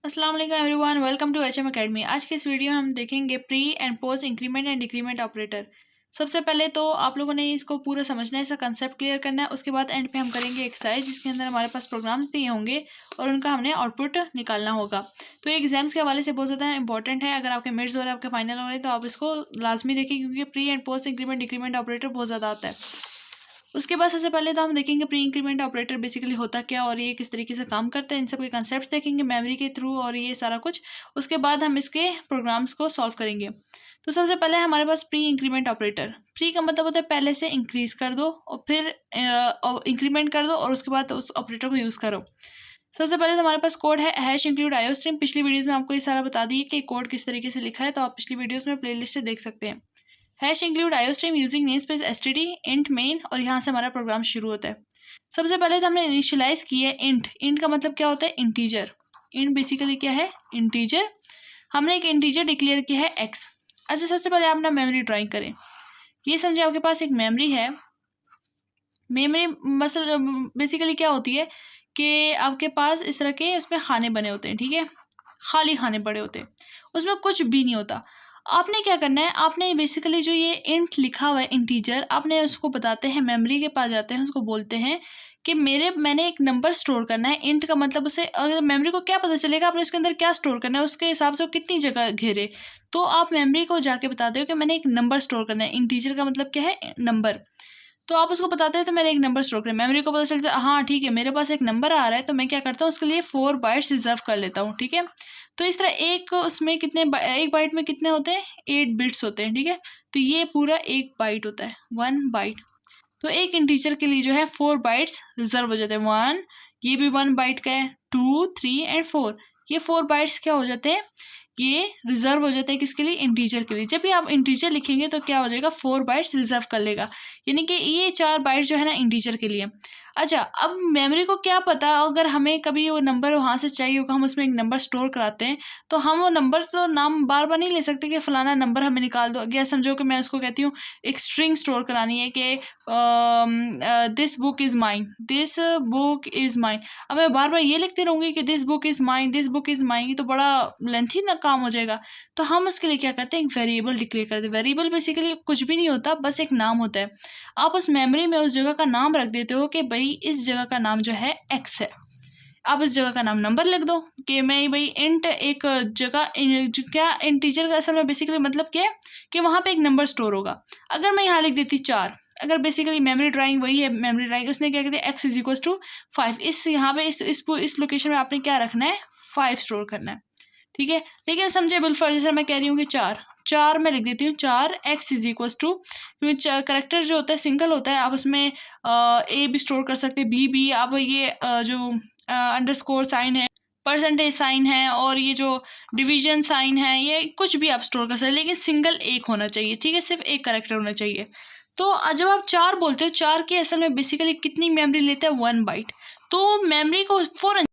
अस्सलाम वालेकुम everyone, welcome to HM Academy. आज के इस वीडियो में हम देखेंगे pre and post increment and decrement operator. सबसे पहले तो आप लोगों ने इसको पूरा समझना है, इसका कंसेप्ट क्लियर करना है। उसके बाद एंड पे हम करेंगे एक्सरसाइज जिसके अंदर हमारे पास प्रोग्राम्स दिए होंगे और उनका हमने आउटपुट निकालना होगा। तो ये एग्जाम्स के हवाले से बहुत ज़्यादा इंपॉर्टेंट है। अगर आपके मिड्स हो रहे हैं, आपके फाइनल हो रहे हैं, तो आप इसको लाजमी देखें क्योंकि pre and post increment decrement operator बहुत ज़्यादा आता है। उसके बाद सबसे पहले तो हम देखेंगे प्री इंक्रीमेंट ऑपरेटर बेसिकली होता क्या और ये किस तरीके से काम करता है, इन सब के कंसेप्ट्स देखेंगे मेमोरी के थ्रू और ये सारा कुछ। उसके बाद हम इसके प्रोग्राम्स को सॉल्व करेंगे। तो सबसे पहले हमारे पास प्री इंक्रीमेंट ऑपरेटर। प्री का मतलब होता है पहले से इंक्रीज कर दो और फिर इंक्रीमेंट कर दो और उसके बाद उस ऑपरेटर को यूज़ करो। सबसे पहले तो हमारे पास कोड है हैश इंक्लूड आयोस्ट्रीम। पिछली वीडियोज़ में आपको ये सारा बता दिए कि कोड किस तरीके से लिखा है, तो आप पिछली वीडियोज़ में प्लेलिस्ट से देख सकते हैं। Hash include iostream using name space STD int main, और यहाँ से हमारा प्रोग्राम शुरू होता है। सबसे पहले तो हमने इनिशियलाइज किया है इंट। इंट का मतलब क्या होता है? इंटीजर। इंट बेसिकली क्या है? इंटीजर। हमने एक इंटीजर डिक्लेयर किया है एक्स। अच्छा, सबसे पहले आप ना मेमोरी ड्राइंग करें। ये समझे आपके पास एक मेमोरी है। मेमोरी मसल बेसिकली क्या होती है कि आपके पास इस तरह के उसमें खाने बने होते हैं, ठीक है, खाली खाने पड़े होते हैं, उसमें कुछ भी नहीं होता। आपने क्या करना है, आपने बेसिकली जो ये इंट लिखा हुआ है इंटीजर, आपने उसको बताते हैं, मेमोरी के पास जाते हैं, उसको बोलते हैं कि मैंने एक नंबर स्टोर करना है। इंट का मतलब उसे अगर मेमोरी को क्या पता चलेगा आपने उसके अंदर क्या स्टोर करना है, उसके हिसाब से वो कितनी जगह घेरे। तो आप मेमोरी को जाके बताते हो कि मैंने एक नंबर स्टोर करना है। इंटीजर का मतलब क्या है? नंबर। तो आप उसको बताते हैं तो मैंने एक नंबर स्टोर किया। मेमोरी को पता चलता है हाँ ठीक है मेरे पास एक नंबर आ रहा है, तो मैं क्या करता हूँ उसके लिए 4 बाइट्स रिजर्व कर लेता हूँ, ठीक है। तो इस तरह एक उसमें कितने एक बाइट में कितने होते हैं? 8 बिट्स होते हैं, ठीक है। तो ये पूरा एक बाइट होता है, 1 बाइट। तो एक इंटीजर के लिए जो है 4 बाइट्स रिजर्व हो जाते हैं। 1, ये भी 1 बाइट का है, 2, 3 एंड 4, ये 4 बाइट्स क्या हो जाते हैं? ये रिजर्व हो जाते हैं किसके लिए? इंटीजर के लिए। जब भी आप इंटीजर लिखेंगे तो क्या हो जाएगा? 4 बाइट्स रिजर्व कर लेगा, यानी कि ये 4 बाइट्स जो है ना इंटीजर के लिए। अच्छा, अब मेमोरी को क्या पता, अगर हमें कभी वो नंबर वहाँ से चाहिए होगा, हम उसमें एक नंबर स्टोर कराते हैं, तो हम वो नंबर तो नाम बार बार नहीं ले सकते कि फलाना नंबर हमें निकाल दो। या समझो कि मैं उसको कहती हूँ एक स्ट्रिंग स्टोर करानी है कि this book is mine, this book is mine. अब मैं बार बार ये लिखती रहूँगी कि this book is mine, this book is mine, ये तो बड़ा लेंथी ना काम हो जाएगा। तो हम उसके लिए क्या करते हैं? एक वेरिएबल डिक्लेयर करते हैं। वेरिएबल बेसिकली कुछ भी नहीं होता, बस एक नाम होता है। आप उस मेमोरी में उस जगह का नाम रख देते हो कि भाई इस जगह का नाम जो है एक्स है। आप इस जगह का नाम नंबर लिख दो कि मैं भाई इंट एक जगह क्या इंटीजर का असल में बेसिकली मतलब क्या है कि वहाँ पे एक नंबर स्टोर होगा। अगर मैं यहाँ लिख देती 4, अगर बेसिकली मेमोरी ड्राइंग वही है, मेमोरी ड्राइंग उसने क्या कहते हैं एक्स इज इक्वल टू 5, इस यहाँ पे इस लोकेशन में आपने क्या रखना है? 5 स्टोर करना है, ठीक है। लेकिन समझे बिल्कुल जैसे मैं कह रही हूँ कि 4 में लिख देती हूँ 4 एक्स इज इक्वल टू, क्योंकि करेक्टर जो होता है सिंगल होता है, आप उसमें ए भी स्टोर कर सकते हैं, बी भी। आप ये जो अंडरस्कोर साइन है, परसेंटेज साइन है और ये जो डिवीजन साइन है, ये कुछ भी आप स्टोर कर सकते हैं, लेकिन सिंगल एक होना चाहिए, ठीक है, सिर्फ एक करेक्टर होना चाहिए। तो जब आप 4 बोलते हो, 4 की असल में बेसिकली कितनी मेमोरी लेता है? 1 बाइट। तो मेमोरी को फौरन,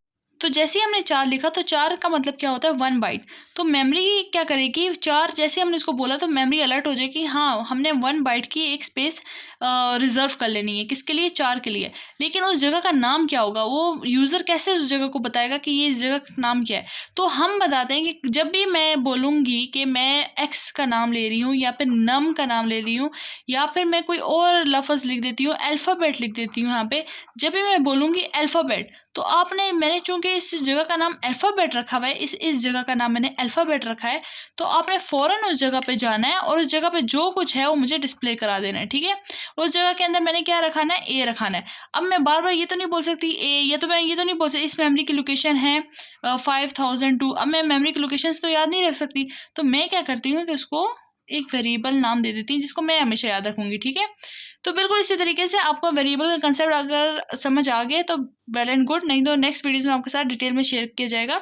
तो जैसे ही हमने 4 लिखा तो 4 का मतलब क्या होता है? 1 बाइट। तो मेमोरी क्या करेगी? 4 जैसे हमने इसको बोला तो मेमोरी अलर्ट हो जाएगी, हाँ हमने 1 बाइट की एक स्पेस रिजर्व कर लेनी है, किसके लिए? 4 के लिए। लेकिन उस जगह का नाम क्या होगा? वो यूज़र कैसे उस जगह को बताएगा कि ये इस जगह का नाम क्या है? तो हम बताते हैं कि जब भी मैं बोलूँगी कि मैं एक्स का नाम ले रही हूँ या फिर नम का नाम ले रही हूँ या फिर मैं कोई और लफ्ज़ लिख देती हूँ, अल्फ़ाबेट लिख देती हूँ यहाँ पे, जब भी मैं बोलूँगी अल्फ़ाबेट, तो मैंने चूंकि इस जगह का नाम अल्फ़ाबेट रखा हुआ है, इस जगह का नाम मैंने अल्फ़ाबेट रखा है, तो आपने फ़ौरन उस जगह पे जाना है और उस जगह पे जो कुछ है वो मुझे डिस्प्ले करा देना है, ठीक है। उस जगह के अंदर मैंने क्या रखाना है? ए रखाना है। अब मैं बार बार ये तो नहीं बोल सकती ए, या तो मैं ये तो नहीं बोल सकती इस मेमोरी की लोकेशन है 5002। अब मैं मेमोरी की लोकेशन तो याद नहीं रख सकती, तो मैं क्या करती हूँ कि उसको एक वेरिएबल नाम दे देती हूँ जिसको मैं हमेशा याद रखूँगी, ठीक है। तो बिल्कुल इसी तरीके से आपको वेरिएबल का कंसेप्ट अगर समझ आ गया तो वेल एंड गुड, नहीं तो नेक्स्ट वीडियोज़ में आपके साथ डिटेल में शेयर किया जाएगा।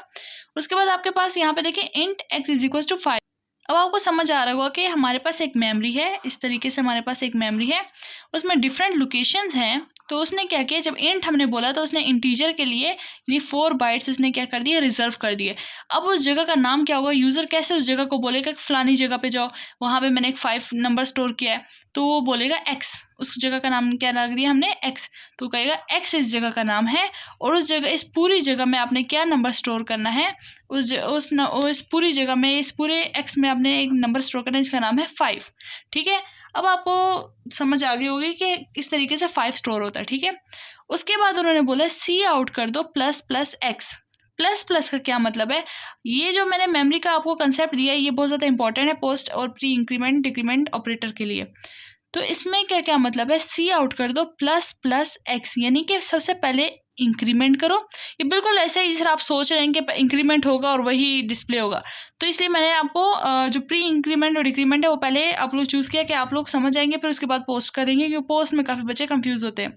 उसके बाद आपके पास यहाँ पे देखिए int X is equal to 5। अब आपको समझ आ रहा होगा कि हमारे पास एक मेमोरी है, इस तरीके से हमारे पास एक मेमोरी है, उसमें डिफरेंट लोकेशंस हैं। तो उसने क्या किया, जब इंट हमने बोला तो उसने इंटीजर के लिए यानी 4 बाइट्स उसने क्या कर दिया, रिजर्व कर दिए। अब उस जगह का नाम क्या होगा, यूज़र कैसे उस जगह को बोलेगा कि फलानी जगह पे जाओ, वहाँ पे मैंने एक 5 नंबर स्टोर किया है, तो वो बोलेगा x, उस जगह का नाम क्या रख दिया हमने, x, तो कहेगा x इस जगह का नाम है और उस जगह, इस पूरी जगह में आपने क्या नंबर स्टोर करना है, उस पूरी जगह में, इस पूरे x में आपने एक नंबर स्टोर करना है, इसका नाम है 5। ठीक है, अब आपको समझ आ गई होगी कि किस तरीके से 5 स्टोर होता है। ठीक है, उसके बाद उन्होंने बोला सी आउट कर दो plus plus x. Plus plus का क्या मतलब है, ये जो मैंने मेमोरी का आपको कंसेप्ट दिया है ये बहुत ज़्यादा इंपॉर्टेंट है पोस्ट और प्री इंक्रीमेंट डिक्रीमेंट ऑपरेटर के लिए। तो इसमें क्या क्या मतलब है, सी आउट कर दो प्लस प्लस एक्स, यानी कि सबसे पहले इंक्रीमेंट करो। ये बिल्कुल ऐसे ही, सर आप सोच रहे हैं कि इंक्रीमेंट होगा और वही डिस्प्ले होगा, तो इसलिए मैंने आपको जो प्री इंक्रीमेंट और डिक्रीमेंट है वो पहले आप लोग चूज़ किया कि आप लोग समझ जाएंगे, फिर उसके बाद पोस्ट करेंगे, क्योंकि पोस्ट में काफ़ी बच्चे कंफ्यूज होते हैं।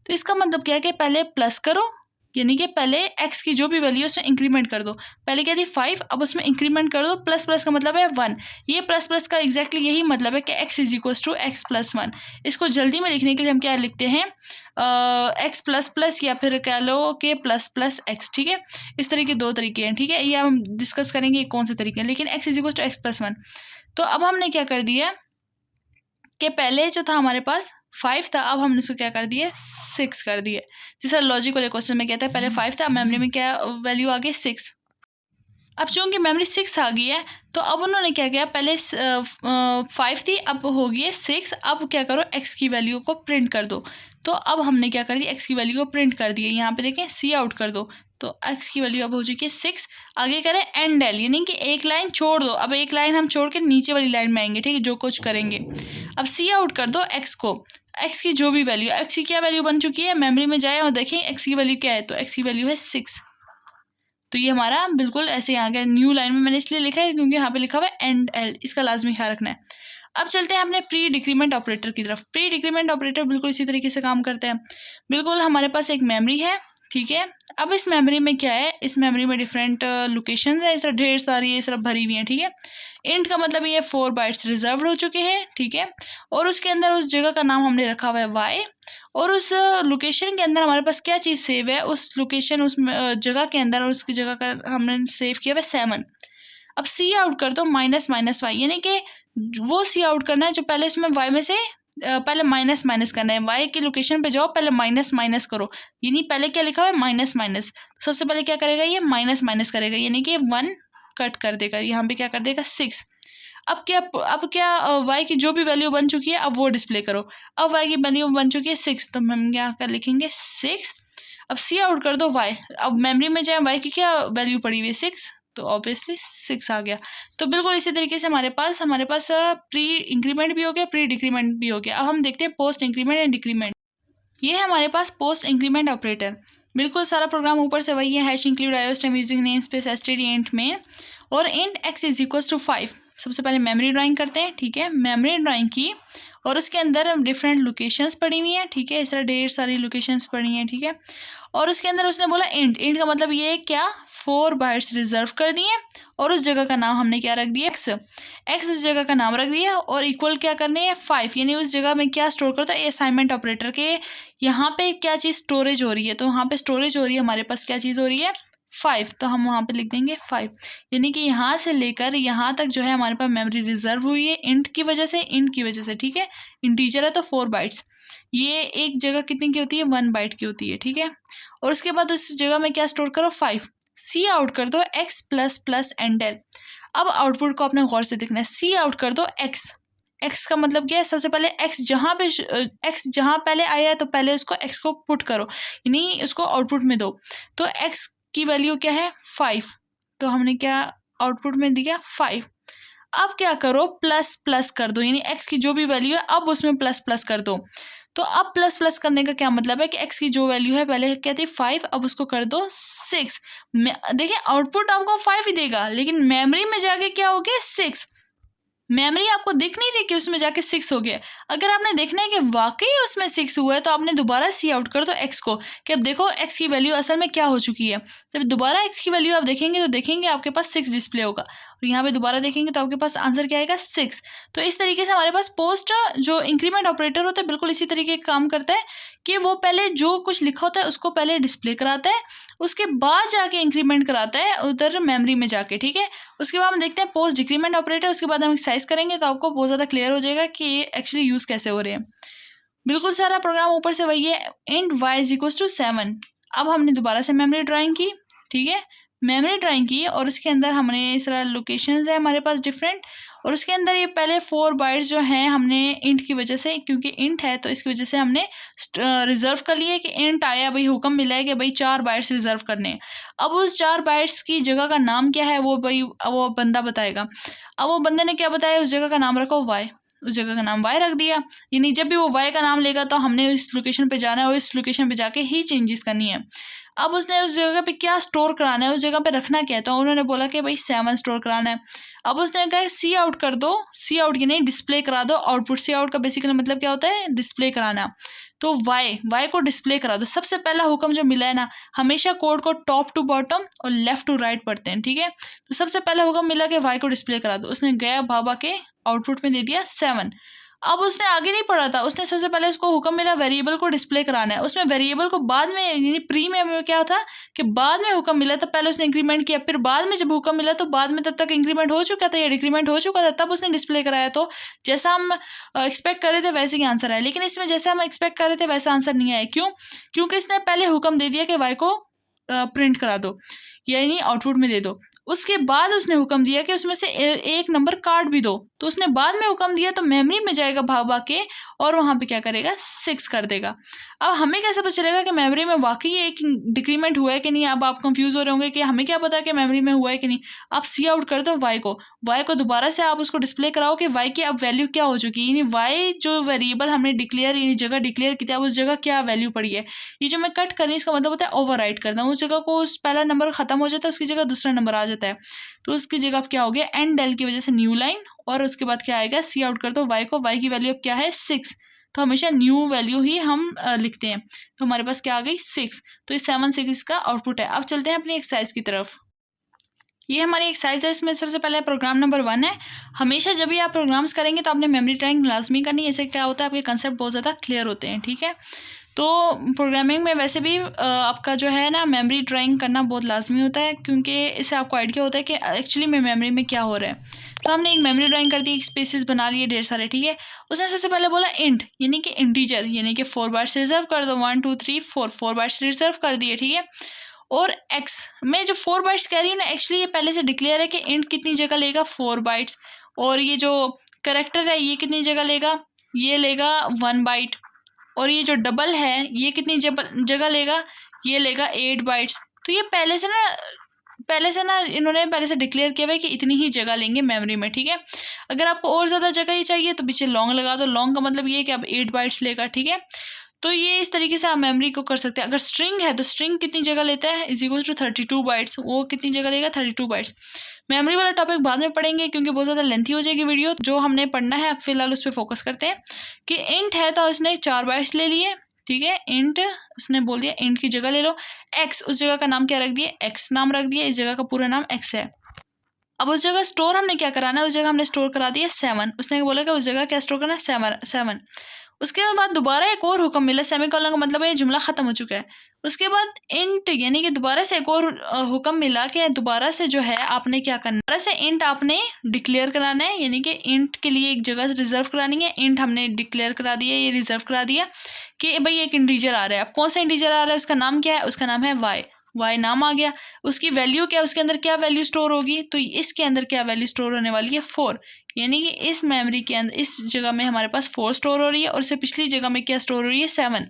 तो इसका मतलब क्या है कि पहले प्लस करो, यानी कि पहले x की जो भी वैल्यू है उसमें इंक्रीमेंट कर दो। पहले क्या थी 5, अब उसमें इंक्रीमेंट कर दो, प्लस प्लस का मतलब है 1। ये प्लस प्लस का एग्जैक्टली यही मतलब है कि x is equals to X plus 1। इसको जल्दी में लिखने के लिए हम क्या लिखते हैं, x प्लस प्लस, या फिर कह लो कि प्लस प्लस एक्स। ठीक है, इस तरह के 2 तरीके हैं। ठीक है, ये हम डिस्कस करेंगे कौन से तरीके हैं, लेकिन x is equals to X plus 1। तो अब हमने क्या कर दिया कि पहले जो था हमारे पास 5 था, अब हमने उसको क्या कर दिया 6 कर दिया। जैसा लॉजिक वाले क्वेश्चन में कहता है पहले 5 था, मेमोरी में क्या वैल्यू आ गई 6। अब चूंकि मेमोरी 6 आ गई है तो अब उन्होंने क्या किया, पहले 5 थी अब हो गई है 6। अब क्या करो, x की वैल्यू को प्रिंट कर दो। तो अब हमने क्या कर दिया, x की वैल्यू को प्रिंट कर दिया। यहाँ पे देखें सी आउट कर दो, तो x की वैल्यू अब हो चुकी है 6। आगे करें एंड एल, यानी कि एक लाइन छोड़ दो। अब एक लाइन हम छोड़ के नीचे वाली लाइन में आएंगे। ठीक है, जो कुछ करेंगे, अब सी आउट कर दो x को, x की जो भी वैल्यू, x की क्या वैल्यू बन चुकी है, मेमोरी में जाए और देखें x की वैल्यू क्या है, तो x की वैल्यू है 6। तो ये हमारा बिल्कुल ऐसे आ गया न्यू लाइन में, मैंने इसलिए लिखा है क्योंकि यहाँ पे लिखा हुआ है एंड एल, इसका लाजमी ख्याल रखना है। अब चलते हैं अपने प्री डिक्रीमेंट ऑपरेटर की तरफ। प्री डिक्रीमेंट ऑपरेटर बिल्कुल इसी तरीके से काम करते हैं। बिल्कुल हमारे पास एक मेमोरी है, ठीक है। अब इस मेमोरी में क्या है, इस मेमोरी में डिफरेंट लोकेशंस है, इस तरह ढेर सारी इस तरह भरी हुई हैं, ठीक है। इंट का मतलब ये 4 बाइट्स रिजर्व्ड हो चुके हैं, ठीक है। और उसके अंदर उस जगह का नाम हमने रखा हुआ है वाई, और उस लोकेशन के अंदर हमारे पास क्या चीज़ सेव है, उस लोकेशन उस जगह के अंदर, और उसकी जगह का हमने सेव किया हुआ है 7। अब सी आउट कर दो माइनस माइनस वाई, यानी कि वो सी आउट करना है जो पहले इसमें वाई में से पहले माइनस माइनस करना है। वाई की लोकेशन पे जाओ, पहले माइनस माइनस करो, यानी पहले क्या लिखा हुआ है माइनस माइनस। तो सबसे पहले क्या करेगा, ये माइनस माइनस करेगा, यानी कि 1 कट कर देगा, यहाँ पे क्या कर देगा 6। अब क्या वाई की जो भी वैल्यू बन चुकी है अब वो डिस्प्ले करो। अब वाई की वैल्यू बन चुकी है 6, तो हम यहाँ कर लिखेंगे 6। अब सी आउट कर दो वाई, अब मेमोरी में जाए वाई की क्या वैल्यू पड़ी हुई है 6, तो ऑब्वियसली 6 आ गया। तो बिल्कुल इसी तरीके से हमारे पास प्री इंक्रीमेंट भी हो गया, प्री डिक्रीमेंट भी हो गया। अब हम देखते हैं पोस्ट इंक्रीमेंट एंड डिक्रीमेंट। ये है हमारे पास पोस्ट इंक्रीमेंट ऑपरेटर। बिल्कुल सारा प्रोग्राम ऊपर से वही है, hash include iostream using name space STD int में, और int x is equals to 5। सबसे पहले मेमोरी ड्राइंग करते हैं, ठीक है। मेमोरी ड्राइंग की और उसके अंदर डिफरेंट लोकेशंस पड़ी हुई हैं, ठीक है। इस तरह ढेर सारी लोकेशंस पड़ी हैं, ठीक है। और उसके अंदर उसने बोला इंट का मतलब ये क्या 4 बाइट्स रिजर्व कर दिए, और उस जगह का नाम हमने क्या रख दिया x उस जगह का नाम रख दिया, और इक्वल क्या करने है 5, यानी उस जगह में क्या स्टोर करता है असाइनमेंट ऑपरेटर के यहाँ पे क्या चीज़ स्टोरेज हो रही है, तो वहाँ पे स्टोरेज हो रही है हमारे पास क्या चीज़ हो रही है 5, तो हम वहाँ पे लिख देंगे 5, यानी कि यहाँ से लेकर यहाँ तक जो है हमारे पास मेमोरी रिजर्व हुई है इंट की वजह से, ठीक है। इंटीजर है तो 4 बाइट्स, ये एक जगह कितनी की होती है 1 बाइट की होती है, ठीक है। और उसके बाद उस जगह में क्या स्टोर करो 5। सी आउट कर दो x plus plus and L. अब आउटपुट को अपने गौर से देखना है। सी आउट कर दो x का मतलब क्या है, सबसे पहले x जहाँ पहले आया है तो पहले उसको x को पुट करो, यानी उसको आउटपुट में दो। तो x की वैल्यू क्या है 5, तो हमने क्या आउटपुट में दिया 5। अब क्या करो प्लस प्लस कर दो, यानी x की जो भी वैल्यू है अब उसमें प्लस प्लस कर दो। तो अब प्लस प्लस करने का क्या मतलब है कि x की जो वैल्यू है पहले क्या थी 5, अब उसको कर दो 6। देखिए आउटपुट आपको 5 ही देगा, लेकिन मेमोरी में जाके क्या हो गया 6। मेमोरी आपको दिख नहीं रही कि उसमें जाके 6 हो गया। अगर आपने देखना है कि वाकई उसमें 6 हुआ है तो आपने दोबारा सी आउट कर दो x को, कि अब देखो x की वैल्यू असल में क्या हो चुकी है। जब दोबारा x की वैल्यू आप देखेंगे तो देखेंगे आपके पास 6 डिस्प्ले होगा, और यहाँ पे दोबारा देखेंगे तो आपके पास आंसर क्या आएगा 6। तो इस तरीके से हमारे पास पोस्ट जो इंक्रीमेंट ऑपरेटर होता है बिल्कुल इसी तरीके का काम करता है कि वो पहले जो कुछ लिखा होता है उसको पहले डिस्प्ले कराता है, उसके बाद जाके इंक्रीमेंट कराता है उधर मेमोरी में जाके, ठीक है। उसके बाद हम देखते हैं पोस्ट डिक्रीमेंट ऑपरेटर, उसके बाद हम एक्सरसाइज करेंगे तो आपको बहुत ज़्यादा क्लियर हो जाएगा कि ये एक्चुअली यूज़ कैसे हो रहे हैं। बिल्कुल सारा प्रोग्राम ऊपर से वही है, int y is equals to 7। अब हमने दोबारा से मेमोरी ड्राइंग की, ठीक है, मेमोरी ड्राइंग की, और उसके अंदर हमने इस तरह लोकेशंस है हमारे पास डिफरेंट, और उसके अंदर ये पहले 4 बाइट्स जो हैं हमने इंट की वजह से, क्योंकि इंट है तो इसकी वजह से हमने रिजर्व कर लिया कि इंट आया भाई, हुक्म मिला है कि भाई 4 बाइट्स रिजर्व करने हैं। अब उस 4 बाइट्स की जगह का नाम क्या है वो भाई वो बंदा बताएगा। अब वो बंदे ने क्या बताया, उस जगह का नाम रखो y, उस जगह का नाम y रख दिया। यानी जब भी वो y का नाम लेगा तो हमने इस लोकेशन पे जाना है और इस लोकेशन पे जाके ही चेंजेस करनी है। अब उसने उस जगह पे क्या स्टोर कराना है, उस जगह पे रखना क्या है, तो उन्होंने बोला कि भाई 7 स्टोर कराना है। अब उसने कहा सी आउट कर दो, सी आउट की नहीं डिस्प्ले करा दो आउटपुट। सी आउट का बेसिकली मतलब क्या होता है, डिस्प्ले कराना। तो y को डिस्प्ले करा दो। सबसे पहला हुक्म जो मिला है ना, हमेशा कोड को टॉप टू बॉटम और लेफ्ट टू राइट पढ़ते हैं, ठीक है। तो सबसे पहला हुक्म मिला कि y को डिस्प्ले करा दो, उसने गया बाबा के आउटपुट में दे दिया 7। अब उसने आगे नहीं पढ़ा था, उसने सबसे पहले उसको हुक्म मिला वेरिएबल को डिस्प्ले कराना है। उसमें वेरिएबल को बाद में, यानी प्री में क्या था कि बाद में हुक्म मिला था, पहले उसने इंक्रीमेंट किया, फिर बाद में जब हुक्म मिला तो बाद में तब तक इंक्रीमेंट हो चुका था या डिक्रीमेंट हो चुका था, तब उसने डिस्प्ले कराया। तो जैसा हम एक्सपेक्ट कर रहे थे वैसे ही आंसर आया, लेकिन इसमें जैसे हम एक्सपेक्ट कर रहे थे वैसा आंसर नहीं आया। क्यों? क्योंकि इसने पहले हुक्म दे दिया कि वाई को प्रिंट करा दो, यानी आउटपुट में दे दो। उसके बाद उसने हुक्म दिया कि उसमें से एक नंबर काट भी दो, तो उसने बाद में हुक्म दिया तो मेमोरी में जाएगा भाग भाग के और वहाँ पे क्या करेगा 6 कर देगा। अब हमें कैसे पता चलेगा कि मेमोरी में वाकई एक डिक्रीमेंट हुआ है कि नहीं। अब आप कंफ्यूज हो रहे होंगे कि हमें क्या पता कि मेमोरी में हुआ है कि नहीं। आप सी आउट कर दो वाई को दोबारा से आप उसको डिस्प्ले कराओ कि वाई की अब वैल्यू क्या हो चुकी है, यानी वाई जो वेरिएबल हमने डिक्लेयर यानी जगह डिक्लेयर की थी अब उस जगह क्या वैल्यू पड़ी है। ये जो मैं कट कर रही हूँ इसका मतलब होता है ओवर राइट करना। उस जगह को उस पहला नंबर खत्म हो जाता है, उसकी जगह दूसरा नंबर आ जाता है, तो उसकी जगह अब क्या हो गया एंड डेल की वजह से न्यू लाइन, और उसके बाद क्या आएगा सी आउट कर दो वाई की वैल्यू अब क्या है 6। तो हमेशा न्यू वैल्यू ही हम लिखते हैं। तो हमारे पास क्या आ गई 6। तो इस 7 6 का आउटपुट है। अब चलते हैं अपनी एक्सरसाइज की तरफ। ये हमारी एक्सरसाइज है, इसमें सबसे पहले प्रोग्राम नंबर 1 है। हमेशा जब भी आप प्रोग्राम्स करेंगे तो आपने मेमोरी ड्राइंग लाजमी करनी है, इससे क्या होता है आपके कंसेप्ट बहुत ज़्यादा क्लियर होते हैं, ठीक है। तो प्रोग्रामिंग में वैसे भी आपका जो है ना मेमोरी ड्राइंग करना बहुत लाजमी होता है, क्योंकि इससे आपको आइडिया होता है कि एक्चुअली में मेमोरी में क्या हो रहा है। तो हमने एक मेमोरी ड्राइंग कर दी, स्पेसेस बना लिए ढेर सारे, ठीक है। उसने सबसे पहले बोला इंट यानी कि इंटीजर, यानी कि 4 बाइट्स रिजर्व कर दो, 1 2 3 4 बाइट्स रिजर्व कर दिए, ठीक है। और एक्स मैं जो 4 बाइट्स कह रही हूँ ना, एक्चुअली ये पहले से डिक्लेयर है कि इंट कितनी जगह लेगा 4 बाइट्स, और ये जो करेक्टर है ये कितनी जगह लेगा, ये लेगा 1 बाइट, और ये जो डबल है ये कितनी जगह लेगा, ये लेगा 8 बाइट्स। तो ये पहले से ना इन्होंने पहले से डिक्लेयर किया हुआ है कि इतनी ही जगह लेंगे मेमोरी में, ठीक है। अगर आपको और ज़्यादा जगह ही चाहिए तो पीछे लॉन्ग लगा दो। लॉन्ग का मतलब ये है कि अब 8 बाइट्स लेगा, ठीक है। तो ये इस तरीके से आप मेमोरी को कर सकते हैं। अगर स्ट्रिंग है तो स्ट्रिंग कितनी जगह लेता है इज इक्वल टू 32 बाइट्स, वो कितनी जगह लेगा 32 बाइट्स। मेमोरी वाला टॉपिक बाद में पढ़ेंगे क्योंकि बहुत ज़्यादा लेंथी हो जाएगी वीडियो। जो हमने पढ़ना है फिलहाल उस पर फोकस करते हैं कि इंट है तो उसने 4 बाइट्स ले लिए, ठीक है। इंट उसने बोल दिया इंट की जगह ले लो। एक्स उस जगह का नाम क्या रख दिया, एक्स नाम रख दिया, इस जगह का पूरा नाम एक्स है। अब उस जगह स्टोर हमने क्या कराना है, उस जगह हमने स्टोर करा दिया 7। उसने बोला कि उस जगह क्या स्टोर करना है 7। उसके बाद दोबारा एक और हुक्म मिला, सेमीकोलन का मतलब ये जुमला खत्म हो चुका है। उसके बाद इंट यानी कि दोबारा से एक और हुक्म मिला कि दोबारा से जो है आपने क्या करना है, दोबारा से इंट आपने डिक्लेयर कराना है, यानी कि इंट के लिए एक जगह रिजर्व करानी है। इंट हमने डिक्लेयर करा दिया, ये रिजर्व करा दिया कि भाई एक इंटीजर आ रहा है। अब कौन सा इंटीजर आ रहा है, उसका नाम क्या है, उसका नाम है वाई नाम आ गया। उसकी वैल्यू क्या है, उसके अंदर क्या वैल्यू स्टोर होगी, तो इसके अंदर क्या वैल्यू स्टोर होने वाली है 4, यानी कि इस मेमोरी के अंदर इस जगह में हमारे पास 4 स्टोर हो रही है और इससे पिछली जगह में क्या स्टोर हो रही है 7।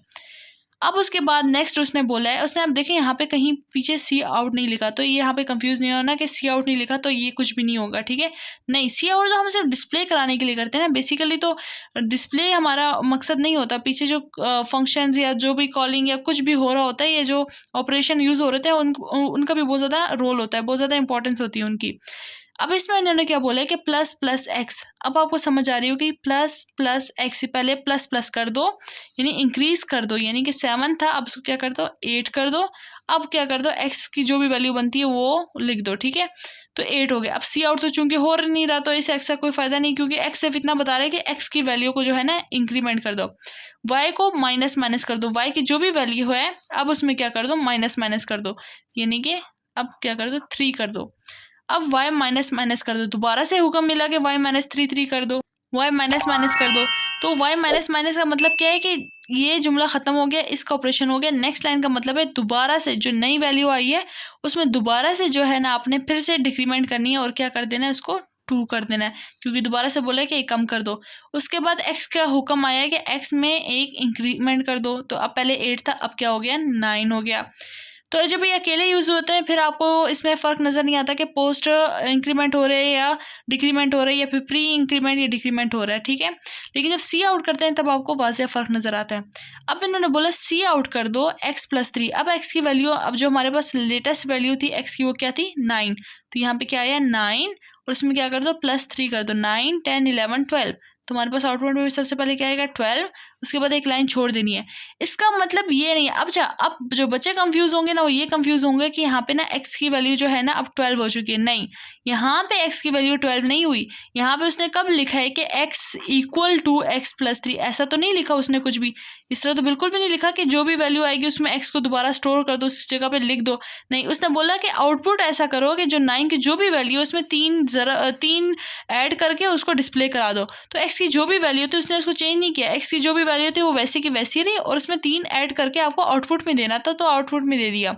अब उसके बाद नेक्स्ट उसने बोला है, उसने अब देखें यहाँ पे कहीं पीछे सी आउट नहीं लिखा, तो ये यहाँ पे कंफ्यूज नहीं होना कि सी आउट नहीं लिखा तो ये कुछ भी नहीं होगा, ठीक है। नहीं, सी आउट तो हम सिर्फ डिस्प्ले कराने के लिए करते हैं ना, बेसिकली तो डिस्प्ले हमारा मकसद नहीं होता। पीछे जो फंक्शंस या जो भी कॉलिंग या कुछ भी हो रहा होता है, ये जो ऑपरेशन यूज़ हो रहे थे उनका भी बहुत ज़्यादा रोल होता है, बहुत ज़्यादा इंपॉर्टेंस होती है उनकी। अब इसमें इन्होंने क्या बोला है कि प्लस प्लस एक्स। अब आपको समझ आ रही होगी, प्लस प्लस एक्स से पहले प्लस प्लस कर दो, यानी इंक्रीज कर दो, यानी कि 7 था, अब उसको क्या कर दो 8 कर दो। अब क्या कर दो, एक्स की जो भी वैल्यू बनती है वो लिख दो, ठीक है। तो 8 हो गया। अब सी आउट तो चूंकि हो नहीं रहा तो इस एक्स का कोई फायदा नहीं, क्योंकि एक्स सिर्फ इतना बता रहा है कि एक्स की वैल्यू को जो है ना इंक्रीमेंट कर दो। वाई को माइनस माइनस कर दो, वाई की जो भी वैल्यू है अब उसमें क्या कर दो माइनस माइनस कर दो, यानी कि अब क्या कर दो 3 कर दो। अब y माइनस माइनस कर दो, दोबारा से हुक्म मिला कि y माइनस 3 कर दो, y माइनस माइनस कर दो। तो y माइनस माइनस का मतलब क्या है कि ये जुमला खत्म हो गया, इसका ऑपरेशन हो गया। नेक्स्ट लाइन का मतलब है दोबारा से जो नई वैल्यू आई है उसमें दोबारा से जो है ना आपने फिर से डिक्रीमेंट करनी है और क्या कर देना है उसको 2 कर देना है, क्योंकि दोबारा से बोला है कि कम कर दो। उसके बाद x का हुक्म आया है कि x में एक इंक्रीमेंट कर दो, तो अब पहले 8 था, अब क्या हो गया 9 हो गया। तो जब ये अकेले यूज़ होते हैं फिर आपको इसमें फ़र्क नज़र नहीं आता कि पोस्ट इंक्रीमेंट हो रहे हैं या डिक्रीमेंट हो रहे हैं या फिर प्री इंक्रीमेंट या डिक्रीमेंट हो रहा है, ठीक है। लेकिन जब सी आउट करते हैं तब आपको वाज़ेह फ़र्क नज़र आता है। अब इन्होंने बोला सी आउट कर दो x प्लस 3। अब x की वैल्यू, अब जो हमारे पास लेटेस्ट वैल्यू थी x की वो क्या थी 9, तो यहाँ पे क्या आया 9 और उसमें क्या कर दो प्लस 3 कर दो, 9 10 11 12। तुम्हारे पास आउटपुट में सबसे पहले क्या आएगा 12, उसके बाद एक लाइन छोड़ देनी है। इसका मतलब ये नहीं है। अब जो बच्चे कंफ्यूज होंगे ना वो ये कंफ्यूज होंगे कि यहाँ पे ना x की वैल्यू जो है ना अब 12 हो चुकी है। नहीं, यहाँ पे x की वैल्यू 12 नहीं हुई, यहाँ पे उसने कब लिखा है कि x equal to x plus 3, ऐसा तो नहीं लिखा उसने कुछ भी। इस तरह तो बिल्कुल भी नहीं लिखा कि जो भी वैल्यू आएगी उसमें x को दोबारा स्टोर कर दो, उस जगह पे लिख दो। नहीं, उसने बोला कि आउटपुट ऐसा करो कि जो 9 की जो भी वैल्यू है उसमें 3 ऐड करके उसको डिस्प्ले करा दो। तो x की जो भी वैल्यू थी उसने उसको चेंज नहीं किया, x की जो भी वैल्यू थी वो वैसी की वैसी रही और उसमें 3 ऐड करके आपको आउटपुट में देना था, तो आउटपुट में दे दिया।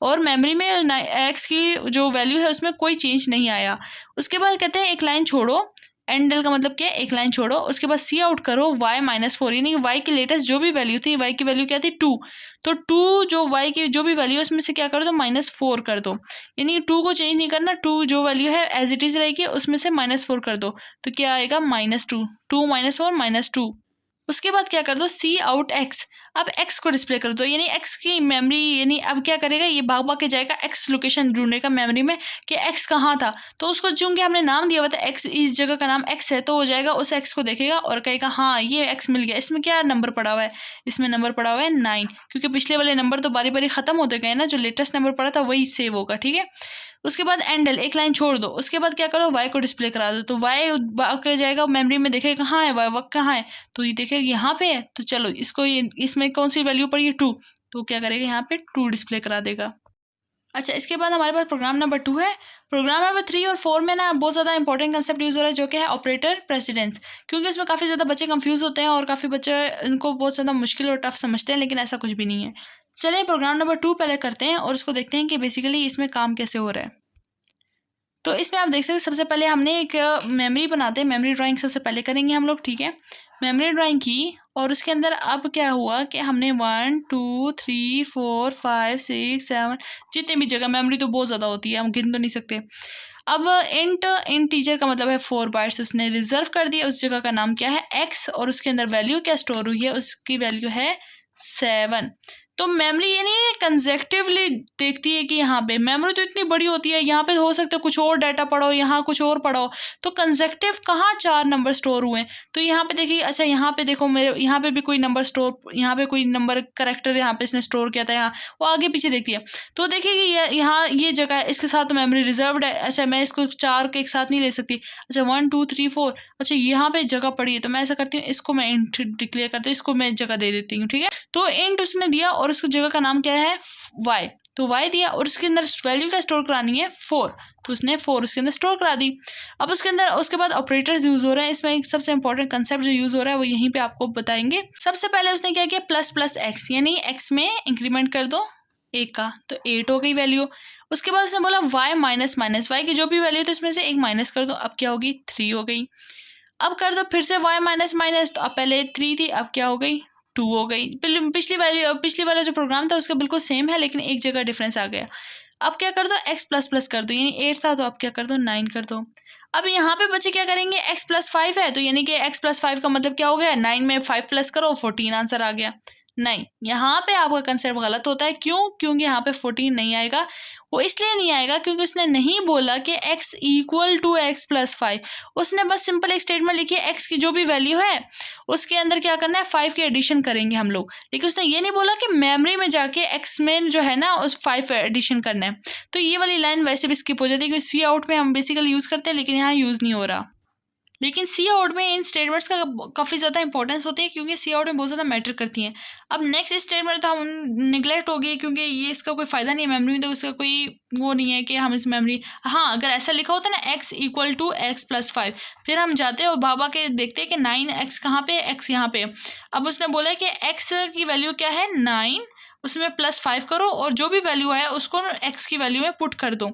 और मेमोरी में x की जो वैल्यू है उसमें कोई चेंज नहीं आया। उसके बाद कहते हैं एक लाइन छोड़ो, एंड डेल का मतलब क्या है एक लाइन छोड़ो, उसके बाद सी आउट करो y माइनस 4, यानी y की लेटेस्ट जो भी वैल्यू थी, y की वैल्यू क्या थी 2, तो 2 जो y की जो भी वैल्यू है उसमें से क्या कर दो -4 कर दो, यानी 2 को चेंज नहीं करना, 2 जो वैल्यू है एज इट इज रहेगी, उसमें से -4 कर दो, तो क्या आएगा -2, 2 -4 -2। उसके बाद क्या कर दो सी आउट एक्स। अब एक्स को डिस्प्ले कर दो, यानी एक्स की मेमोरी, यानी अब क्या करेगा ये भाग भाग के जाएगा एक्स लोकेशन ढूंढेगा मेमोरी में कि एक्स कहाँ था। तो उसको चूंकि हमने नाम दिया हुआ था एक्स, इस जगह का नाम एक्स है, तो हो जाएगा उस एक्स को देखेगा और कहेगा हाँ ये एक्स मिल गया। इसमें क्या नंबर पड़ा हुआ है, इसमें नंबर पड़ा हुआ है 9, क्योंकि पिछले वाले नंबर तो बारी बारी खत्म होते गए ना, जो लेटेस्ट नंबर पड़ा था वही सेव होगा, ठीक है। उसके बाद एंडल एक लाइन छोड़ दो, उसके बाद क्या करो वाई को डिस्प्ले करा दो, तो वाई क्या जाएगा मेमोरी में देखेगा कहाँ है वाई, वक्त कहाँ है, तो ये देखेगा यहाँ पे है, तो चलो इसको ये इसमें कौन सी वैल्यू पड़ी है 2, तो क्या करेगा यहाँ पे 2 डिस्प्ले करा देगा। अच्छा, इसके बाद हमारे पास प्रोग्राम नंबर 2 है। प्रोग्राम नंबर 3 और 4 में ना बहुत ज़्यादा इंपॉर्टेंट कंसेप्ट यूज़ हो रहा है, जो कि है ऑपरेटर प्रेसिडेंस, क्योंकि इसमें काफ़ी ज़्यादा बच्चे कंफ्यूज होते हैं और काफ़ी बच्चे इनको बहुत ज़्यादा मुश्किल और टफ समझते हैं, लेकिन ऐसा कुछ भी नहीं है। चलिए प्रोग्राम नंबर 2 पहले करते हैं और उसको देखते हैं कि बेसिकली इसमें काम कैसे हो रहा है। तो इसमें आप देख सकते हैं सबसे पहले हमने एक मेमोरी बनाते हैं, मेमोरी ड्राइंग सबसे पहले करेंगे हम लोग, ठीक है। मेमोरी ड्राइंग की और उसके अंदर अब क्या हुआ कि हमने 1 2 3 4 5 6 7 जितने भी जगह, मेमोरी तो बहुत ज़्यादा होती है, हम गिन तो नहीं सकते। अब इंट टीचर का मतलब है 4 बाइट्स, उसने रिजर्व कर दिया, उस जगह का नाम क्या है x, और उसके अंदर वैल्यू क्या स्टोर हुई है, उसकी वैल्यू है 7। तो मेमोरी ये नहीं है कंसेक्टिवली देखती है कि यहाँ पे मेमोरी तो इतनी बड़ी होती है, यहाँ पे हो सकता है कुछ और डाटा पढ़ो, यहाँ कुछ और पढ़ो, तो कंसेक्टिव कहाँ 4 नंबर स्टोर हुए। तो यहाँ पे देखिए, अच्छा यहाँ पे देखो मेरे यहाँ पे भी कोई नंबर स्टोर, यहाँ पे कोई नंबर करेक्टर यहाँ पे इसने स्टोर किया था, यहाँ वो आगे पीछे देखती है, तो देखिए कि यहाँ ये जगह है, इसके साथ मेमोरी रिजर्व्ड है। अच्छा मैं इसको 4 के एक साथ नहीं ले सकती, अच्छा 1 2 3 4, अच्छा यहाँ पे जगह पड़ी है, तो मैं ऐसा करती हूँ इसको मैं इंट डिक्लेयर करती हूँ, इसको मैं जगह दे देती हूँ, ठीक है। तो इंट उसने दिया और उसकी जगह का नाम क्या है y, तो y दिया और उसके अंदर वैल्यू क्या स्टोर करानी है 4, तो उसने 4 उसके अंदर स्टोर करा दी। अब उसके अंदर उसके बाद ऑपरेटर्स यूज हो रहे हैं, इसमें एक सबसे इंपॉर्टेंट कंसेप्ट जो यूज हो रहा है वो यहीं पे आपको बताएंगे। सबसे पहले उसने क्या किया प्लस प्लस एक्स, यानी x में इंक्रीमेंट कर दो 1 का, तो 8 हो गई वैल्यू। उसके बाद उसने बोला y माइनस माइनस, y की जो भी वैल्यू तो इसमें से एक माइनस कर दो, अब क्या होगी 3 हो गई। अब कर दो फिर से y माइनस माइनस, तो अब पहले 3 थी, अब क्या हो गई 2 हो गई। पिछली वाला जो प्रोग्राम था उसका बिल्कुल सेम है, लेकिन एक जगह डिफरेंस आ गया। अब क्या कर दो x प्लस प्लस कर दो, यानी 8 था तो अब क्या कर दो 9 कर दो। अब यहाँ पे बच्चे क्या करेंगे x प्लस 5 है, तो यानी कि x प्लस 5 का मतलब क्या हो गया 9 में 5 प्लस करो 14 आंसर आ गया। नहीं, यहाँ पे आपका कंसेप्ट गलत होता है। क्यों? क्योंकि यहाँ पे 14 नहीं आएगा। वो इसलिए नहीं आएगा क्योंकि उसने नहीं बोला कि x equal to X plus 5। उसने बस सिंपल एक स्टेटमेंट लिखी है, x की जो भी वैल्यू है उसके अंदर क्या करना है, 5 की एडिशन करेंगे हम लोग। लेकिन उसने ये नहीं बोला कि मेमोरी में जाके x में जो है ना उस 5 एडिशन करना है। तो ये वाली लाइन वैसे भी स्किप हो जाती है क्योंकि सी आउट में हम बेसिकली यूज़ करते हैं, लेकिन यहाँ यूज़ नहीं हो रहा। लेकिन सी आउट में इन स्टेटमेंट्स का काफ़ी ज़्यादा इंपॉर्टेंस होती है क्योंकि सी आउट में बहुत ज़्यादा मैटर करती हैं। अब नेक्स्ट स्टेटमेंट तो हम निगलेक्ट हो गई क्योंकि ये इसका कोई फ़ायदा नहीं है मेमोरी में, तो उसका कोई वो नहीं है कि हम इस मेमोरी, हाँ अगर ऐसा लिखा होता ना x equal to X plus 5, फिर हम जाते और बाबा के देखते हैं कि 9x कहाँ पे, x यहाँ पे। अब उसने बोला कि x की वैल्यू क्या है 9, उसमें +5 करो और जो भी वैल्यू है उसको x की वैल्यू में पुट कर दो।